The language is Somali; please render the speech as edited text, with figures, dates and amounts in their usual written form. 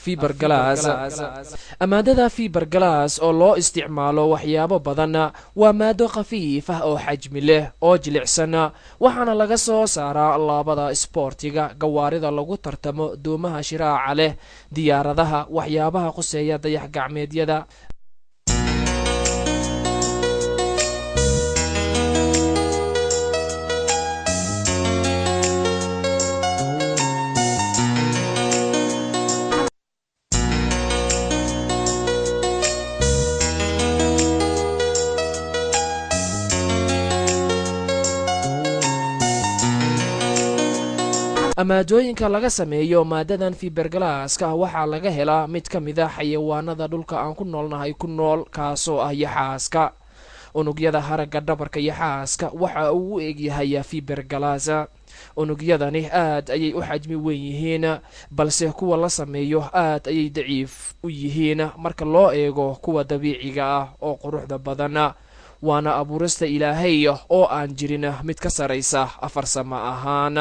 fiberglass. maadada fiberglass oo loo isticmaalo waxyaabo badan waa maado khafiif ah oo xajmi leh oo jilicsan, waxaana laga soo saaraa alaabada isboortiga, gawaarida lagu tartamo, doomaha shiraaca leh, diyaaradaha, waxyaabaha quseeya dayax gacmeedyada. maadooyinka laga sameeyo maadadan fiberglasska waxaa laga helaa mid ka mid ah xayawaanada dhulka aan ku noolnahay ku nool, kaasoo ah yaxaaska. unugyada haragga dhabarka yaxaaska waxa uu u egyahay fiberglass. unugyadani aad ayay u xajmi weyn yihiin, balse kuwa la sameeyo aad ayay daciif u yihiin marka loo eego kuwa dabiiciga ah oo quruxda badan. waana abuurista ilaahay oo aan jirin mid ka saraysa farsamo ahaan.